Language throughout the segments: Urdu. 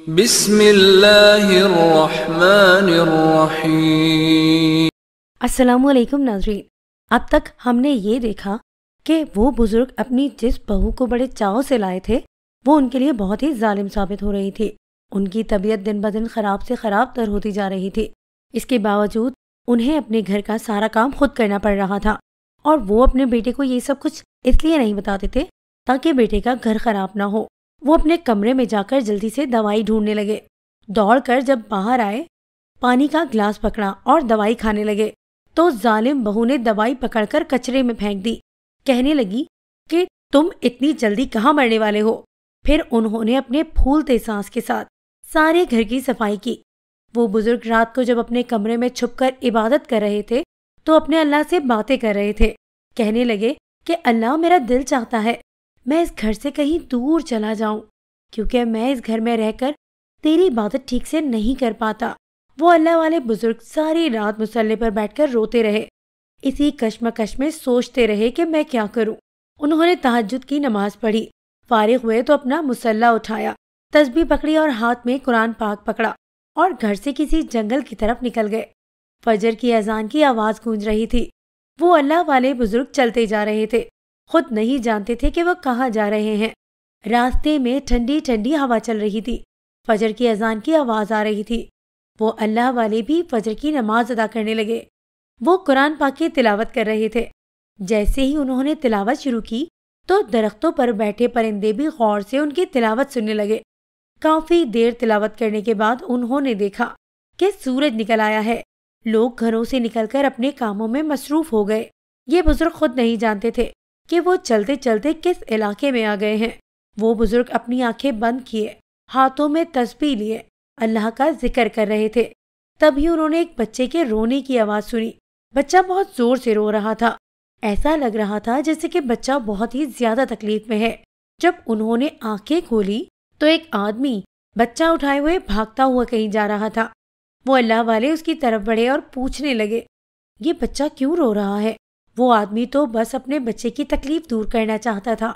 بسم اللہ الرحمن الرحیم۔ السلام علیکم ناظرین، اب تک ہم نے یہ دیکھا کہ وہ بزرگ اپنی جس بہو کو بڑے چاؤ سے لائے تھے وہ ان کے لیے بہت ہی ظالم ثابت ہو رہی تھی۔ ان کی طبیعت دن بدن خراب سے خراب تر ہوتی جا رہی تھی۔ اس کے باوجود انہیں اپنے گھر کا سارا کام خود کرنا پڑ رہا تھا، اور وہ اپنے بیٹے کو یہ سب کچھ اس لیے نہیں بتاتے تھے تاکہ بیٹے کا گھر خراب نہ ہو۔ وہ اپنے کمرے میں جا کر جلدی سے دوائی ڈھونڈنے لگے۔ دوڑ کر جب باہر آئے، پانی کا گلاس پکڑا اور دوائی کھانے لگے تو ظالم بہو نے دوائی پکڑ کر کچرے میں پھینک دی۔ کہنے لگی کہ تم اتنی جلدی کہاں مرنے والے ہو۔ پھر انہوں نے اپنے پھولتے سانس کے ساتھ سارے گھر کی صفائی کی۔ وہ بزرگ رات کو جب اپنے کمرے میں چھپ کر عبادت کر رہے تھے تو اپنے اللہ سے باتیں کر رہے تھے۔ کہنے لگے کہ اللہ، میرا دل چاہتا ہے میں اس گھر سے کہیں دور چلا جاؤں، کیونکہ میں اس گھر میں رہ کر تیری عبادت ٹھیک سے نہیں کر پاتا۔ وہ اللہ والے بزرگ ساری رات مصلے پر بیٹھ کر روتے رہے، اسی کشمکش میں سوچتے رہے کہ میں کیا کروں۔ انہوں نے تہجد کی نماز پڑھی، فارغ ہوئے تو اپنا مصلا اٹھایا، تسبیح پکڑی اور ہاتھ میں قرآن پاک پکڑا اور گھر سے کسی جنگل کی طرف نکل گئے۔ فجر کی اذان کی آواز گونج رہی تھی۔ وہ اللہ والے بزرگ چلتے جا رہے تھے، خود نہیں جانتے تھے کہ وہ کہاں جا رہے ہیں۔ راستے میں ٹھنڈی ٹھنڈی ہوا چل رہی تھی، فجر کی اذان کی آواز آ رہی تھی۔ وہ اللہ والے بھی فجر کی نماز ادا کرنے لگے۔ وہ قرآن پاک کی تلاوت کر رہے تھے۔ جیسے ہی انہوں نے تلاوت شروع کی تو درختوں پر بیٹھے پرندے بھی غور سے ان کی تلاوت سننے لگے۔ کافی دیر تلاوت کرنے کے بعد انہوں نے دیکھا کہ سورج نکل آیا ہے۔ لوگ گھروں سے نکل کر اپنے کاموں میں مصروف ہو گئے۔ یہ بزرگ خود نہیں جانتے تھے کہ وہ چلتے چلتے کس علاقے میں آ گئے ہیں۔ وہ بزرگ اپنی آنکھیں بند کیے، ہاتھوں میں تسبیح لیے اللہ کا ذکر کر رہے تھے۔ تبھی انہوں نے ایک بچے کے رونے کی آواز سنی۔ بچہ بہت زور سے رو رہا تھا، ایسا لگ رہا تھا جیسے کہ بچہ بہت ہی زیادہ تکلیف میں ہے۔ جب انہوں نے آنکھیں کھولی تو ایک آدمی بچہ اٹھائے ہوئے بھاگتا ہوا کہیں جا رہا تھا۔ وہ اللہ والے اس کی طرف بڑھے اور پوچھنے لگے، یہ بچہ کیوں رو رہا ہے؟ وہ آدمی تو بس اپنے بچے کی تکلیف دور کرنا چاہتا تھا،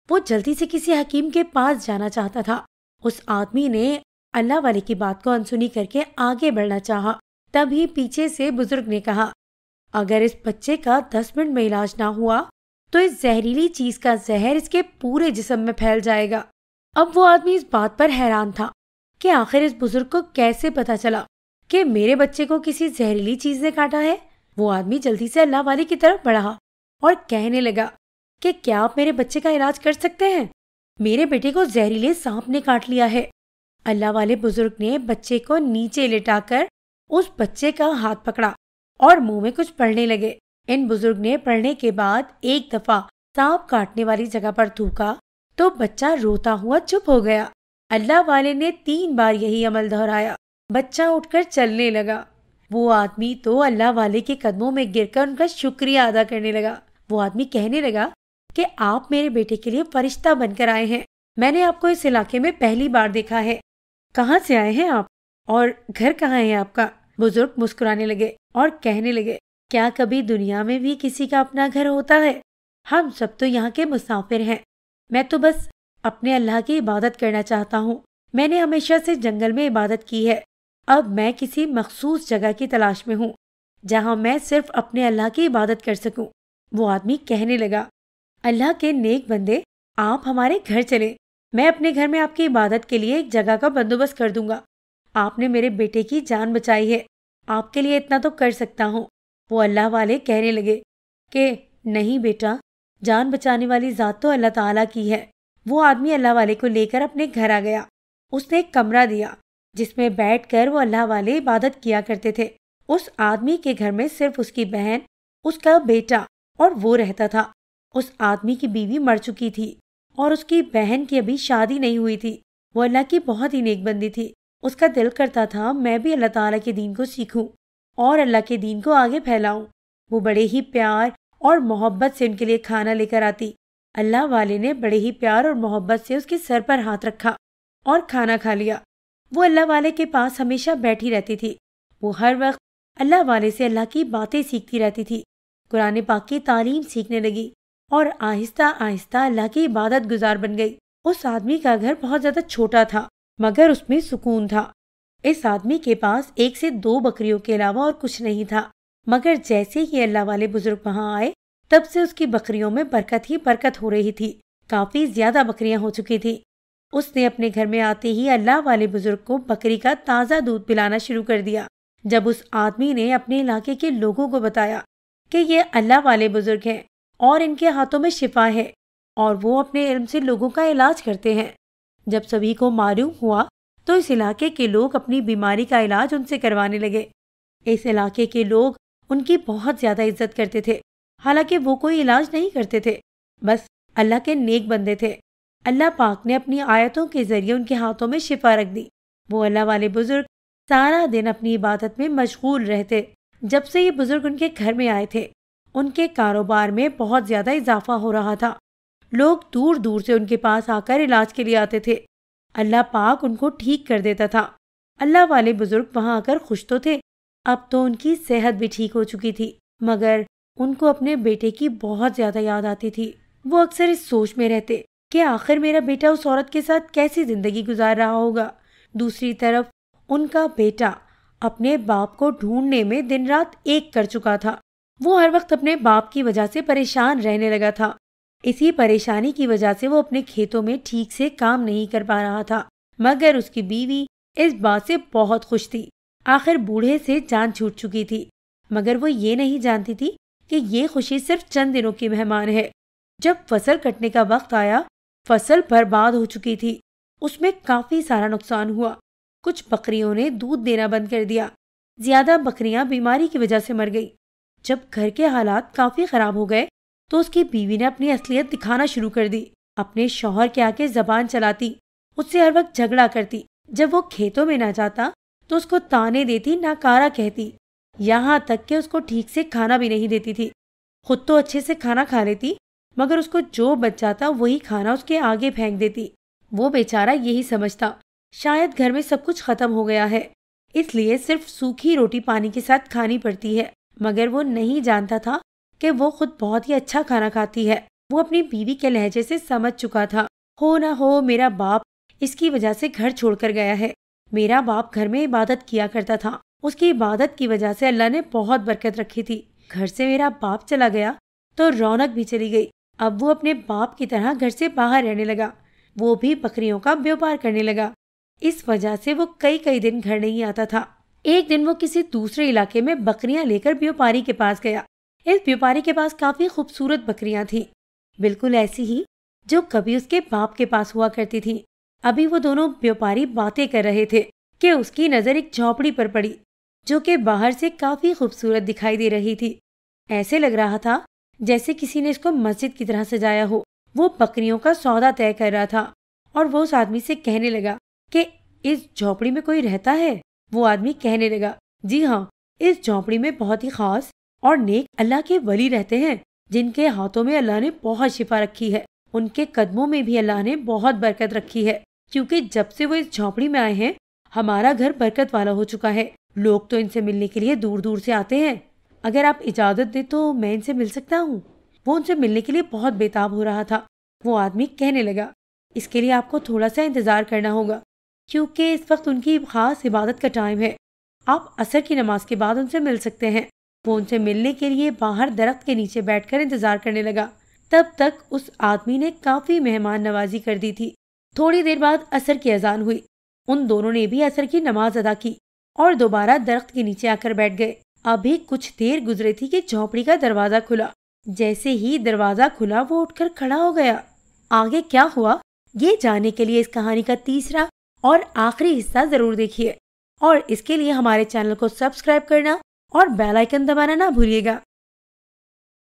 وہ جلدی سے کسی حکیم کے پاس جانا چاہتا تھا۔ اس آدمی نے اللہ والے کی بات کو انسنی کر کے آگے بڑھنا چاہا۔ تبھی پیچھے سے بزرگ نے کہا، اگر اس بچے کا 10 منٹ میں علاج نہ ہوا تو اس زہریلی چیز کا زہر اس کے پورے جسم میں پھیل جائے گا۔ اب وہ آدمی اس بات پر حیران تھا کہ آخر اس بزرگ کو کیسے پتا چلا کہ میرے بچے کو کسی زہریلی چیز نے کاٹا ہے۔ وہ آدمی جلدی سے اللہ والے کی طرف بڑھا اور کہنے لگا کہ کیا آپ میرے بچے کا علاج کر سکتے ہیں؟ میرے بیٹے کو زہریلے سانپ نے کاٹ لیا ہے۔ اللہ والے بزرگ نے بچے کو نیچے لٹا کر اس بچے کا ہاتھ پکڑا اور منہ میں کچھ پڑھنے لگے۔ ان بزرگ نے پڑھنے کے بعد ایک دفعہ سانپ کاٹنے والی جگہ پر تھوکا تو بچہ روتا ہوا چپ ہو گیا۔ اللہ والے نے 3 بار یہی عمل دہرایا۔ بچہ اٹھ کر چلنے لگا۔ وہ آدمی تو اللہ والے کے قدموں میں گر کر ان کا شکریہ ادا کرنے لگا۔ وہ آدمی کہنے لگا کہ آپ میرے بیٹے کے لیے فرشتہ بن کر آئے ہیں۔ میں نے آپ کو اس علاقے میں پہلی بار دیکھا ہے۔ کہاں سے آئے ہیں آپ اور گھر کہاں ہے آپ کا؟ بزرگ مسکرانے لگے اور کہنے لگے، کیا کبھی دنیا میں بھی کسی کا اپنا گھر ہوتا ہے؟ ہم سب تو یہاں کے مسافر ہیں۔ میں تو بس اپنے اللہ کی عبادت کرنا چاہتا ہوں۔ میں نے ہمیشہ سے جنگل میں عبادت کی ہے، اب میں کسی مخصوص جگہ کی تلاش میں ہوں جہاں میں صرف اپنے اللہ کی عبادت کر سکوں۔ وہ آدمی کہنے لگا، اللہ کے نیک بندے، آپ ہمارے گھر چلے، میں اپنے گھر میں آپ کی عبادت کے لیے ایک جگہ کا بندوبست کر دوں گا۔ آپ نے میرے بیٹے کی جان بچائی ہے، آپ کے لیے اتنا تو کر سکتا ہوں۔ وہ اللہ والے کہنے لگے کہ نہیں بیٹا، جان بچانے والی ذات تو اللہ تعالیٰ کی ہے۔ وہ آدمی اللہ والے کو لے کر اپنے گھر آ گیا۔ اس نے ایک کمرہ دیا جس میں بیٹھ کر وہ اللہ والے عبادت کیا کرتے تھے۔ اس آدمی کے گھر میں صرف اس کی بہن، اس کا بیٹا اور وہ رہتا تھا۔ اس آدمی کی بیوی مر چکی تھی اور اس کی بہن کی ابھی شادی نہیں ہوئی تھی۔ وہ اللہ کی بہت ہی نیک بندی تھی۔ اس کا دل کرتا تھا میں بھی اللہ تعالیٰ کے دین کو سیکھوں اور اللہ کے دین کو آگے پھیلاؤں۔ وہ بڑے ہی پیار اور محبت سے ان کے لیے کھانا لے کر آتی۔ اللہ والے نے بڑے ہی پیار اور محبت سے اس کے سر پر ہاتھ رکھا اور کھانا کھا لیا۔ وہ اللہ والے کے پاس ہمیشہ بیٹھی رہتی تھی۔ وہ ہر وقت اللہ والے سے اللہ کی باتیں سیکھتی رہتی تھی، قرآن پاک کی تعلیم سیکھنے لگی اور آہستہ آہستہ اللہ کی عبادت گزار بن گئی۔ اس آدمی کا گھر بہت زیادہ چھوٹا تھا، مگر اس میں سکون تھا۔ اس آدمی کے پاس 1 سے 2 بکریوں کے علاوہ اور کچھ نہیں تھا، مگر جیسے ہی اللہ والے بزرگ وہاں آئے تب سے اس کی بکریوں میں برکت ہی برکت ہو رہی تھی۔ کافی زیادہ بکریاں ہو چکی تھی۔ اس نے اپنے گھر میں آتے ہی اللہ والے بزرگ کو بکری کا تازہ دودھ پلانا شروع کر دیا۔ جب اس آدمی نے اپنے علاقے کے لوگوں کو بتایا کہ یہ اللہ والے بزرگ ہیں اور ان کے ہاتھوں میں شفا ہے اور وہ اپنے علم سے لوگوں کا علاج کرتے ہیں، جب سبھی کو معلوم ہوا تو اس علاقے کے لوگ اپنی بیماری کا علاج ان سے کروانے لگے۔ اس علاقے کے لوگ ان کی بہت زیادہ عزت کرتے تھے، حالانکہ وہ کوئی علاج نہیں کرتے تھے، بس اللہ کے نیک بندے تھے۔ اللہ پاک نے اپنی آیتوں کے ذریعے ان کے ہاتھوں میں شفا رکھ دی۔ وہ اللہ والے بزرگ سارا دن اپنی عبادت میں مشغول رہتے۔ جب سے یہ بزرگ ان کے گھر میں آئے تھے ان کے کاروبار میں بہت زیادہ اضافہ ہو رہا تھا۔ لوگ دور دور سے ان کے پاس آ کر علاج کے لیے آتے تھے۔ اللہ پاک ان کو ٹھیک کر دیتا تھا۔ اللہ والے بزرگ وہاں آ کر خوش تو تھے، اب تو ان کی صحت بھی ٹھیک ہو چکی تھی، مگر ان کو اپنے بیٹے کی بہت زیادہ یاد آتی تھی۔ وہ اکثر اس سوچ میں رہتے کہ آخر میرا بیٹا اس عورت کے ساتھ کیسی زندگی گزار رہا ہوگا۔ دوسری طرف ان کا بیٹا اپنے باپ کو ڈھونڈنے میں دن رات ایک کر چکا تھا۔ وہ ہر وقت اپنے باپ کی وجہ سے پریشان رہنے لگا تھا۔ اسی پریشانی کی وجہ سے وہ اپنے کھیتوں میں ٹھیک سے کام نہیں کر پا رہا تھا، مگر اس کی بیوی اس بات سے بہت خوش تھی۔ آخر بوڑھے سے جان چھوٹ چکی تھی، مگر وہ یہ نہیں جانتی تھی کہ یہ خوشی صرف چند دنوں کی مہمان ہے۔ جب فصل کٹنے کا وقت آیا، فصل برباد ہو چکی تھی، اس میں کافی سارا نقصان ہوا۔ کچھ بکریوں نے دودھ دینا بند کر دیا، زیادہ بکریاں بیماری کی وجہ سے مر گئی۔ جب گھر کے حالات کافی خراب ہو گئے تو اس کی بیوی نے اپنی اصلیت دکھانا شروع کر دی۔ اپنے شوہر کے آگے زبان چلاتی، اس سے ہر وقت جھگڑا کرتی۔ جب وہ کھیتوں میں نہ جاتا تو اس کو تانے دیتی، ناکارہ کہتی، یہاں تک کہ اس کو ٹھیک سے کھانا بھی نہیں دیتی تھی۔ خود تو اچھے سے کھانا کھا لیتی، مگر اس کو جو بچ جاتا وہی کھانا اس کے آگے پھینک دیتی۔ وہ بیچارہ یہی سمجھتا شاید گھر میں سب کچھ ختم ہو گیا ہے، اس لیے صرف سوکھی روٹی پانی کے ساتھ کھانی پڑتی ہے، مگر وہ نہیں جانتا تھا کہ وہ خود بہت ہی اچھا کھانا کھاتی ہے۔ وہ اپنی بیوی کے لہجے سے سمجھ چکا تھا، ہو نہ ہو میرا باپ اس کی وجہ سے گھر چھوڑ کر گیا ہے۔ میرا باپ گھر میں عبادت کیا کرتا تھا، اس کی عبادت کی وجہ سے اللہ نے بہت برکت رکھی تھی۔ گھر سے میرا باپ چلا گیا تو رونق بھی چلی گئی۔ اب وہ اپنے باپ کی طرح گھر سے باہر رہنے لگا، وہ بھی بکریوں کا بیوپار کرنے لگا۔ اس وجہ سے وہ کئی دن گھر نہیں آتا تھا۔ ایک دن وہ کسی دوسرے علاقے میں بکریاں لے کر بیوپاری کے پاس گیا۔ اس بیوپاری کے پاس کافی خوبصورت بکریاں تھیں، بالکل ایسی ہی جو کبھی اس کے باپ کے پاس ہوا کرتی تھی۔ ابھی وہ دونوں بیوپاری باتیں کر رہے تھے کہ اس کی نظر ایک جھونپڑی پر پڑی جو کہ باہر سے کافی خوبصورت دکھائی دے رہی تھی۔ ایسے لگ رہا تھا جیسے کسی نے اس کو مسجد کی طرح سجایا ہو۔ وہ بکریوں کا سودا طے کر رہا تھا اور وہ اس آدمی سے کہنے لگا کہ اس جھونپڑی میں کوئی رہتا ہے؟ وہ آدمی کہنے لگا، جی ہاں، اس جھونپڑی میں بہت ہی خاص اور نیک اللہ کے ولی رہتے ہیں، جن کے ہاتھوں میں اللہ نے بہت شفا رکھی ہے۔ ان کے قدموں میں بھی اللہ نے بہت برکت رکھی ہے، کیونکہ جب سے وہ اس جھونپڑی میں آئے ہیں ہمارا گھر برکت والا ہو چکا ہے۔ لوگ تو ان سے ملنے کے لیے دور دور سے آتے ہیں، اگر آپ اجازت دیں تو میں ان سے مل سکتا ہوں؟ وہ ان سے ملنے کے لیے بہت بےتاب ہو رہا تھا۔ وہ آدمی کہنے لگا، اس کے لیے آپ کو تھوڑا سا انتظار کرنا ہوگا، کیونکہ اس وقت ان کی خاص عبادت کا ٹائم ہے۔ آپ عصر کی نماز کے بعد ان سے مل سکتے ہیں۔ وہ ان سے ملنے کے لیے باہر درخت کے نیچے بیٹھ کر انتظار کرنے لگا۔ تب تک اس آدمی نے کافی مہمان نوازی کر دی تھی۔ تھوڑی دیر بعد عصر کی اذان ہوئی، ان دونوں نے بھی عصر کی نماز ادا کی اور دوبارہ درخت کے نیچے آ کر بیٹھ گئے۔ ابھی کچھ دیر گزرے تھی کہ جھونپڑی کا دروازہ کھلا۔ جیسے ہی دروازہ کھلا وہ اٹھ کر کھڑا ہو گیا۔ آگے کیا ہوا یہ جاننے کے لیے اس کہانی کا تیسرا اور آخری حصہ ضرور دیکھیے، اور اس کے لیے ہمارے چینل کو سبسکرائب کرنا اور بیل آئیکن دبانا نہ بھولیے گا۔